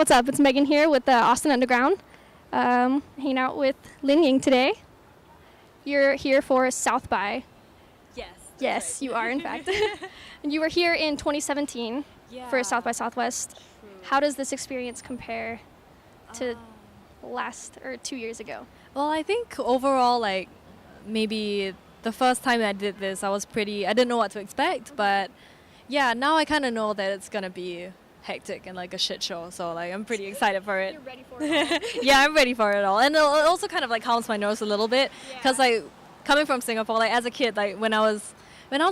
What's up? It's Megan here with the Austin Underground. Hanging out with Linying today. You're here for South by. Yes. Yes, right. You are, in fact. And you were here in 2017 for South by Southwest. True. How does this experience compare to last or 2 years ago? Well, I think overall, like, maybe the first time I did this, I didn't know what to expect, but yeah, now I kind of know that it's going to be hectic and like a shit show, so like I'm pretty excited for it. You're ready for it all. Yeah, I'm ready for it all, and it also kind of like calms my nerves a little bit, because like coming from Singapore, like as a kid, like when I was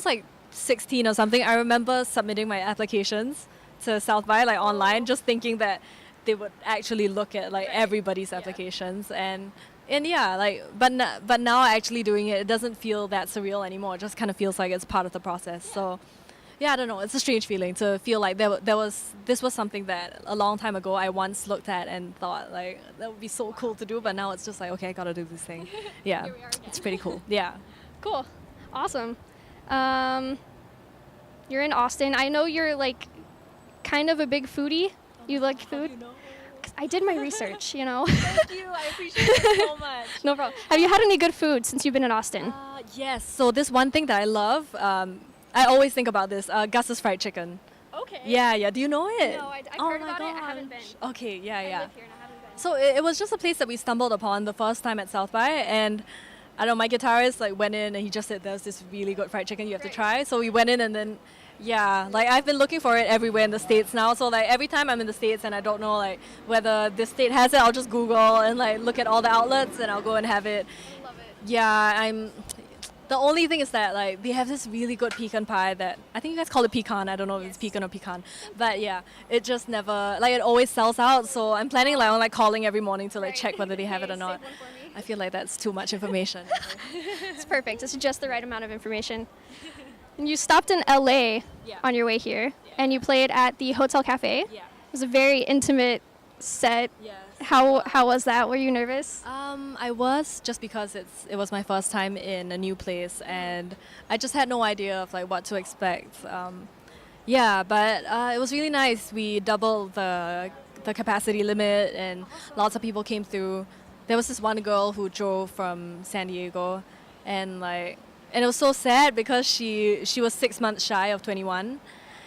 like 16 or something, I remember submitting my applications to South by like online, just thinking that they would actually look at like everybody's applications, and yeah, like but now actually doing it doesn't feel that surreal anymore. It just kind of feels like it's part of the process. So yeah, I don't know. It's a strange feeling to feel like this was something that a long time ago I once looked at and thought like that would be so cool to do, but now it's just like, okay, I gotta do this thing. Yeah, Here we are again. it's pretty cool. Yeah. Cool. Awesome. You're in Austin. I know you're like kind of a big foodie. You like food? 'Cause I did my research, you know. Thank you. I appreciate it so much. No problem. Have you had any good food since you've been in Austin? Yes. So this one thing that I love, I always think about this, Gus's fried chicken. Okay. Yeah. Do you know it? No, I've Oh heard my about it. I gosh. haven't been. Okay, yeah. I live here and I haven't been. So it was just a place that we stumbled upon the first time at South by, and I don't know, my guitarist like went in and he just said there's this really good fried chicken you have to try. So we went in, and then like I've been looking for it everywhere in the States now. So like every time I'm in the States and I don't know like whether this state has it, I'll just Google and like look at all the outlets and I'll go and have it. I love it. Yeah, the only thing is that like they have this really good pecan pie that I think you guys call it pecan. I don't know if it's pecan or pecan, but yeah, it just never like it always sells out. So I'm planning like on like calling every morning to like check whether they have it or not. Save one for me. I feel like that's too much information. It's perfect. It's just the right amount of information. And you stopped in LA on your way here, and you played at the Hotel Cafe. Yeah. It was a very intimate set. Yes. How was that? Were you nervous? I was, just because it was my first time in a new place and I just had no idea of like what to expect. But it was really nice. We doubled the capacity limit and lots of people came through. There was this one girl who drove from San Diego, and it was so sad because she was 6 months shy of 21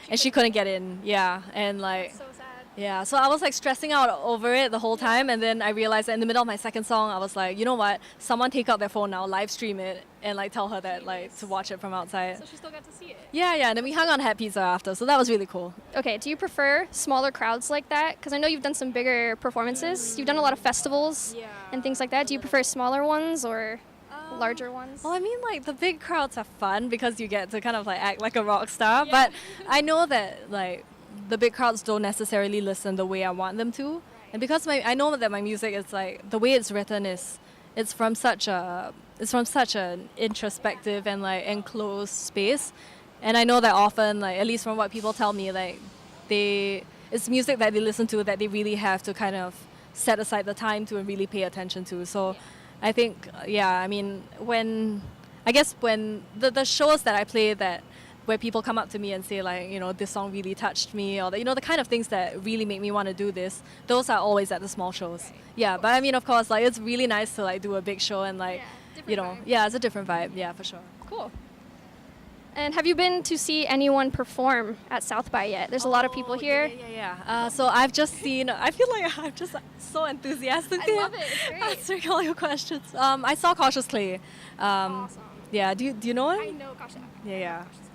and she couldn't get in. Yeah, and like. So sad. Yeah, so I was like stressing out over it the whole time, and then I realized that in the middle of my second song, I was like, you know what? Someone take out their phone now, live stream it, and like tell her that like to watch it from outside. So she still got to see it. Yeah, and then we hung on Hat Pizza after, so that was really cool. Okay, do you prefer smaller crowds like that? Because I know you've done some bigger performances. You've done a lot of festivals and things like that. Do you prefer smaller ones or larger ones? Well, I mean, like the big crowds are fun because you get to kind of like act like a rock star, but I know that like the big crowds don't necessarily listen the way I want them to, and because I know that my music is like the way it's written it's from such an introspective and like enclosed space, and I know that often, like at least from what people tell me, like it's music that they listen to that they really have to kind of set aside the time to and really pay attention to. So I think I mean when the shows that I play where people come up to me and say like, you know, this song really touched me, or the kind of things that really make me want to do this, those are always at the small shows. Yeah, but I mean, of course, like it's really nice to like do a big show and like, it's a different vibe. Yeah, for sure. Cool. And have you been to see anyone perform at South by yet? There's a lot of people here. Yeah. So I've just seen, I feel like I'm just so enthusiastic. I love it. It's great. Answering all your questions. I saw Cautious Clay. Awesome. Yeah, do you know him? I know Cautious.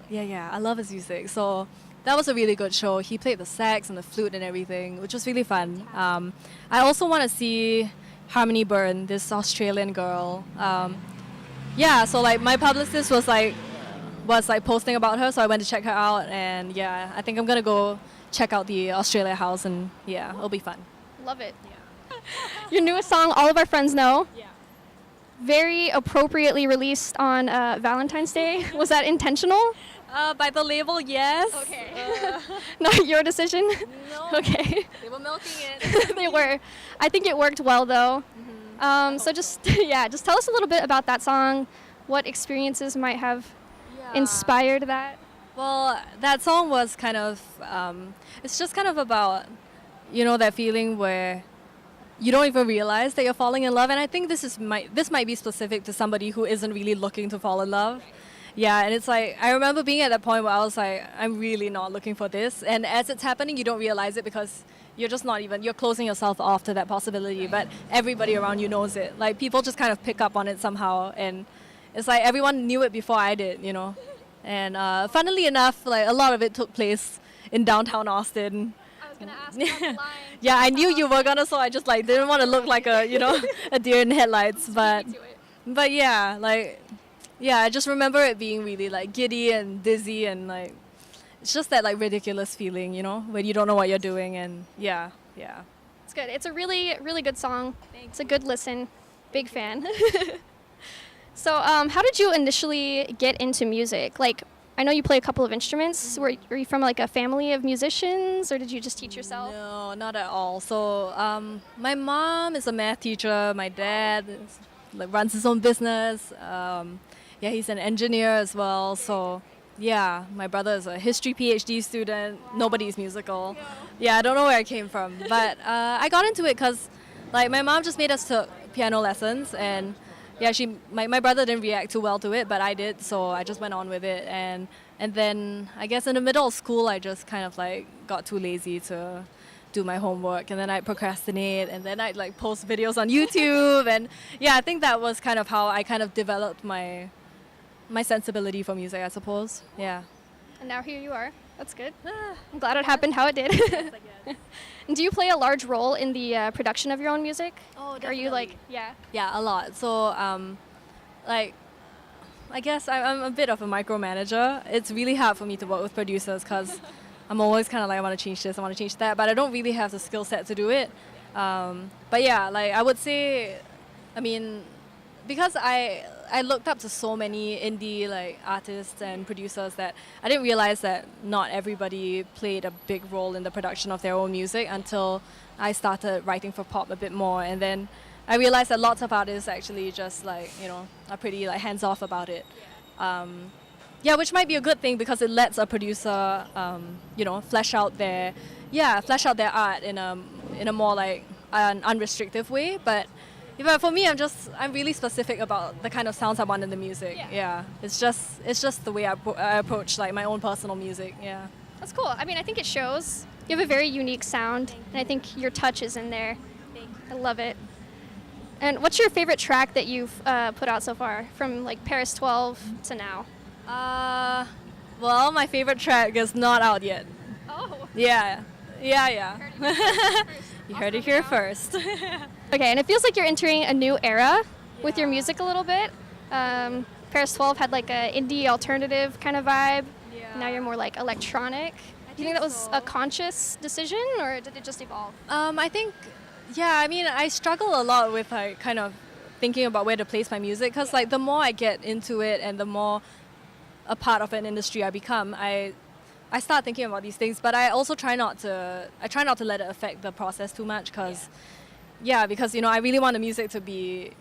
Yeah, I love his music. So that was a really good show. He played the sax and the flute and everything, which was really fun. I also want to see Harmony Byrne, this Australian girl. So like my publicist was like posting about her, so I went to check her out, and yeah, I think I'm gonna go check out the Australia house, and yeah, it'll be fun. Love it. Yeah. Your newest song, All of Our Friends Know. Yeah. Very appropriately released on Valentine's Day. Was that intentional? By the label, yes. Okay. Not your decision? No. Okay. They were milking it. They were. I think it worked well, though. Mm-hmm. So just tell us a little bit about that song. What experiences might have inspired that? Well, that song was kind of, it's just kind of about you know, that feeling where you don't even realize that you're falling in love. And I think this might be specific to somebody who isn't really looking to fall in love. Yeah, and it's like I remember being at that point where I was like, I'm really not looking for this. And as it's happening, you don't realize it because you're just not even, you're closing yourself off to that possibility. But everybody around you knows it. Like people just kind of pick up on it somehow, and it's like everyone knew it before I did, you know. And funnily enough, like a lot of it took place in downtown Austin. I was gonna ask about the line. Yeah, I knew you were gonna, so I just like didn't want to look like a, you know, a deer in headlights. But yeah, like, yeah, I just remember it being really like giddy and dizzy, and like it's just that like ridiculous feeling, you know, when you don't know what you're doing. And yeah. It's good. It's a really, really good song. It's a good listen. Big fan. So, how did you initially get into music? Like, I know you play a couple of instruments. Were you from like a family of musicians, or did you just teach yourself? No, not at all. So my mom is a math teacher. My dad runs his own business. Yeah, he's an engineer as well. So yeah, my brother is a history PhD student. Nobody's musical. Yeah, I don't know where I came from, but I got into it because like my mom just made us take piano lessons, and yeah, my brother didn't react too well to it, but I did, so I just went on with it. And then I guess in the middle of school, I just kind of like got too lazy to do my homework, and then I'd procrastinate, and then I'd like post videos on YouTube. And yeah, I think that was kind of how I kind of developed my sensibility for music, I suppose. Yeah. And now here you are. That's good. I'm glad it happened how it did. And do you play a large role in the production of your own music? Oh, definitely. Are you like, yeah? Yeah, a lot. So, like, I guess I'm a bit of a micromanager. It's really hard for me to work with producers because I'm always kind of like, I want to change this, I want to change that, but I don't really have the skill set to do it. But yeah, like I would say, I mean, because I looked up to so many indie like artists and producers that I didn't realize that not everybody played a big role in the production of their own music until I started writing for pop a bit more. And then I realized that lots of artists actually just like, you know, are pretty like hands off about it. Yeah, which might be a good thing because it lets a producer, you know, flesh out their art in a more like an unrestricted way. But for me, I'm really specific about the kind of sounds I want in the music. Yeah. It's just the way I approach like my own personal music. Yeah. That's cool. I mean, I think it shows. You have a very unique sound, and I think your touch is in there. I love it. And what's your favorite track that you've put out so far, from like Paris 12 to now? Well, my favorite track is not out yet. Oh. Yeah. You heard it here first. Okay, and it feels like you're entering a new era with your music a little bit. Paris 12 had like a indie alternative kind of vibe. Yeah. Now you're more like electronic. Do you think that was a conscious decision, or did it just evolve? I think, yeah, I mean, I struggle a lot with like kind of thinking about where to place my music because like the more I get into it and the more a part of an industry I become, I start thinking about these things, but I also try not to let it affect the process too much because you know, I really want the music to be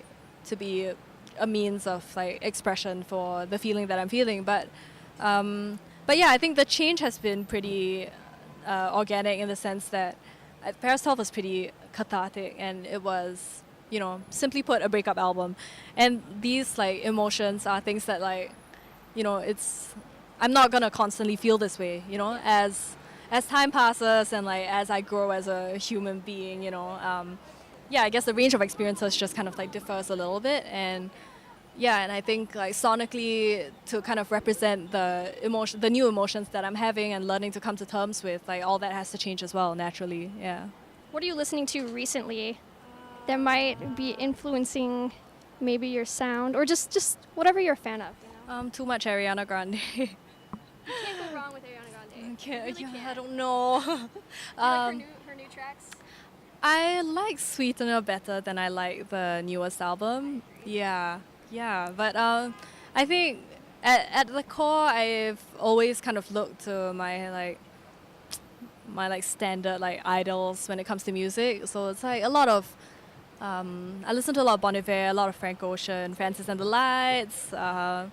a means of like expression for the feeling that I'm feeling. But yeah, I think the change has been pretty organic in the sense that Paris 12 was pretty cathartic, and it was, you know, simply put, a breakup album. And these like emotions are things that like, you know, I'm not gonna constantly feel this way, you know, as time passes and like as I grow as a human being, you know. Yeah, I guess the range of experiences just kind of like differs a little bit, and I think like sonically to kind of represent the new emotions that I'm having and learning to come to terms with, like all that has to change as well naturally. Yeah. What are you listening to recently that might be influencing maybe your sound, or just whatever you're a fan of? Too much Ariana Grande. You can't go wrong with Ariana Grande. Really can't. I don't know. You like her new tracks? I like Sweetener better than I like the newest album. Yeah, but I think at the core, I've always kind of looked to my standard like idols when it comes to music. So it's like a lot of I listen to a lot of Bon Iver, a lot of Frank Ocean, Francis and the Lights. So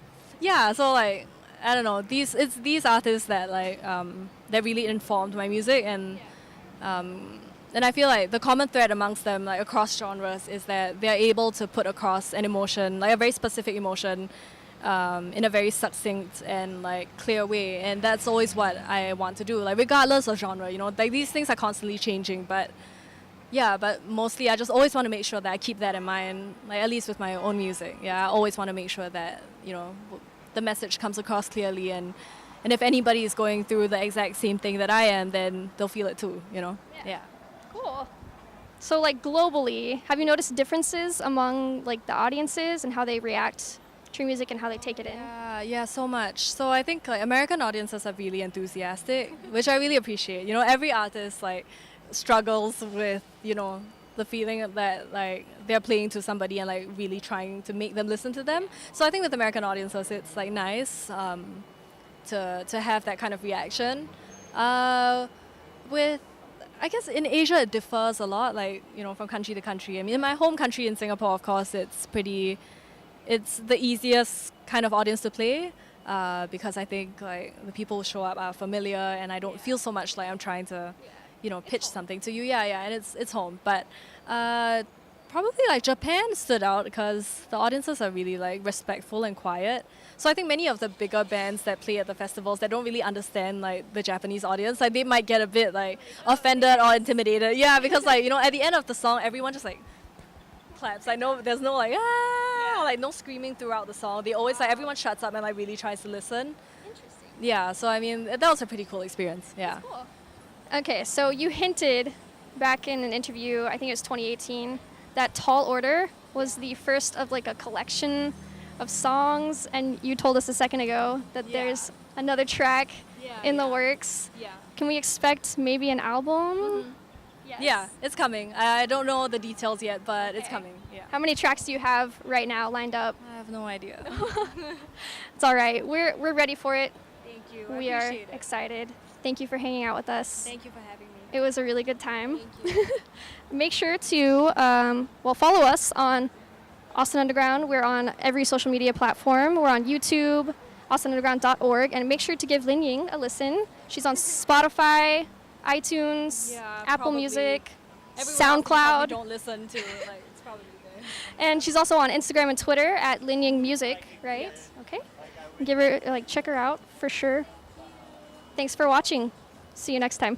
like I don't know, these artists that like that really informed my music, and And I feel like the common thread amongst them, like across genres, is that they're able to put across an emotion, like a very specific emotion, in a very succinct and like clear way. And that's always what I want to do, like regardless of genre. You know, like these things are constantly changing, but yeah, but mostly I just always want to make sure that I keep that in mind, like at least with my own music. Yeah, I always want to make sure that, you know, the message comes across clearly, and if anybody is going through the exact same thing that I am, then they'll feel it too, you know? Yeah. Cool. So like globally, have you noticed differences among like the audiences and how they react to your music and how they take it in? Yeah, so much. So I think like American audiences are really enthusiastic, which I really appreciate. You know, every artist like struggles with, you know, the feeling that like they're playing to somebody and like really trying to make them listen to them. So I think with American audiences, it's like nice to have that kind of reaction. With I guess in Asia it differs a lot, like, you know, from country to country. I mean, in my home country in Singapore, of course, it's the easiest kind of audience to play, because I think like the people who show up are familiar, and I don't feel so much like I'm trying to, you know, pitch something to you. Yeah, and it's home. But probably like Japan stood out because the audiences are really like respectful and quiet. So I think many of the bigger bands that play at the festivals that don't really understand like the Japanese audience, like they might get a bit like offended or intimidated. Yeah, because like, you know, at the end of the song, everyone just like claps. I know there's no like or, like no screaming throughout the song. They always like everyone shuts up and like really tries to listen. Interesting. Yeah, so I mean that was a pretty cool experience. Yeah. That's cool. Okay, so you hinted back in an interview, I think it was 2018, that Tall Order was the first of like a collection of songs, and you told us a second ago that there's another track in the works. Yeah. Can we expect maybe an album? Yes. Yeah, it's coming. I don't know the details yet, but it's coming. Yeah. How many tracks do you have right now lined up? I have no idea. It's all right. We're ready for it. Thank you. We are excited. Thank you for hanging out with us. Thank you for having me. It was a really good time. Thank you. Make sure to follow us on Austin Underground. We're on every social media platform. We're on YouTube, austinunderground.org, and make sure to give Linying a listen. She's on Spotify, iTunes, Apple probably. Music, Everywhere SoundCloud. else you don't listen to, like it's probably there. And she's also on Instagram and Twitter at Linying Music, right? Yes. Okay. Give her check her out for sure. Thanks for watching. See you next time.